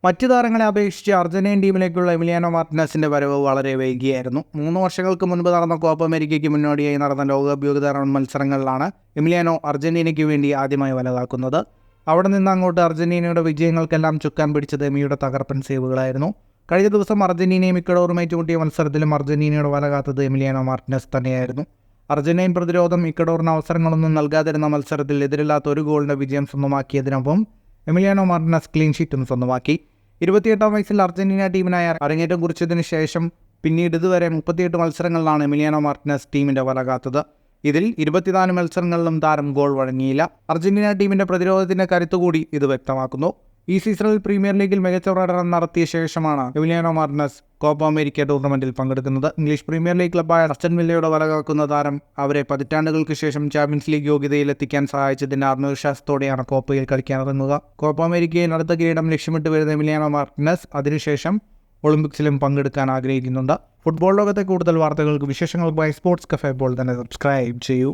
മറ്റു താരങ്ങളെ അപേക്ഷിച്ച് അർജന്റീൻ ടീമിലേക്കുള്ള എമിലിയാനോ മാർട്ടിനസിന്റെ വരവ് വളരെ വൈകിയായിരുന്നു. 3 വർഷങ്ങൾക്ക് മുൻപ് നടന്ന കോപ്പ അമേരിക്കയ്ക്ക് മുന്നോടിയായി നടന്ന ലോകകപ്പ് യോഗ്യതാ റൗണ്ട് മത്സരങ്ങളിലാണ് എമിലിയാനോ അർജന്റീനയ്ക്ക് വേണ്ടി ആദ്യമായി വലതാക്കുന്നത്. അവിടെ നിന്ന് അങ്ങോട്ട് അർജന്റീനയുടെ വിജയങ്ങൾക്കെല്ലാം ചുക്കാൻ പിടിച്ചത് എമിയുടെ തകർപ്പൻ സേവുകളായിരുന്നു. കഴിഞ്ഞ ദിവസം അർജന്റീനയും ഇക്വഡോറും ഏറ്റുമുട്ടിയ മത്സരത്തിലും അർജന്റീനയുടെ വല കാത്തത് എമിലിയാനോ മാർട്ടിനസ് തന്നെയായിരുന്നു. അർജന്റീൻ പ്രതിരോധം ഇക്വഡോറിന് അവസരങ്ങളൊന്നും നൽകാതിരുന്ന മത്സരത്തിൽ എതിരില്ലാത്ത ഒരു ഗോളിന്റെ വിജയം സ്വന്തമാക്കിയതിനൊപ്പം എമിലിയാനോ മാർട്ടിനസ് ക്ലീൻ ഷീറ്റും സ്വന്തമാക്കി. 28-ാം വയസ്സിൽ അർജന്റീന ടീമിനായി അരങ്ങേറ്റം കുറിച്ചതിന് ശേഷം പിന്നീട് ഇതുവരെ 38 മത്സരങ്ങളിലാണ് എമിലിയാനോ മാർട്ടിനസ് ടീമിന്റെ വല കാത്തത്. ഇതിൽ 24 മത്സരങ്ങളിലും താരം ഗോൾ വഴങ്ങിയില്ല. അർജന്റീന ടീമിന്റെ പ്രതിരോധത്തിന്റെ കരുത്തുകൂടി ഇത് വ്യക്തമാക്കുന്നു. ഈ സീസണിൽ പ്രീമിയർ ലീഗിൽ മികച്ച പ്രകടനം നടത്തിയ ശേഷമാണ് എമിലിയാനോ മാർട്ടിനസ് കോപ്പ അമേരിക്ക ടൂർണമെന്റിൽ പങ്കെടുക്കുന്നത്. ഇംഗ്ലീഷ് പ്രീമിയർ ലീഗ് ക്ലബ്ബായ അസ്റ്റൺ വില്ലയുടെ വല കാക്കുന്ന താരം അവരെ പതിറ്റാണ്ടുകൾക്ക് ശേഷം ചാമ്പ്യൻസ് ലീഗ് യോഗ്യതയിൽ എത്തിക്കാൻ സഹായിച്ചതിന്റെ ആത്മവിശ്വാസത്തോടെയാണ് കോപ്പയിൽ കളിക്കാനിറങ്ങുക. കോപ്പ അമേരിക്കയിൽ അടുത്ത കിരീടം ലക്ഷ്യമിട്ട് വരുന്ന എമിലിയാനോ മാർട്ടിനസ് അതിനുശേഷം ഒളിമ്പിക്സിലും പങ്കെടുക്കാൻ ആഗ്രഹിക്കുന്നുണ്ട്. ഫുട്ബോൾ ലോകത്തെ കൂടുതൽ വാർത്തകൾക്ക് വിശേഷങ്ങൾക്കായി സ്പോർട്സ് കഫേ ഇപ്പോൾ തന്നെ സബ്സ്ക്രൈബ് ചെയ്യൂ.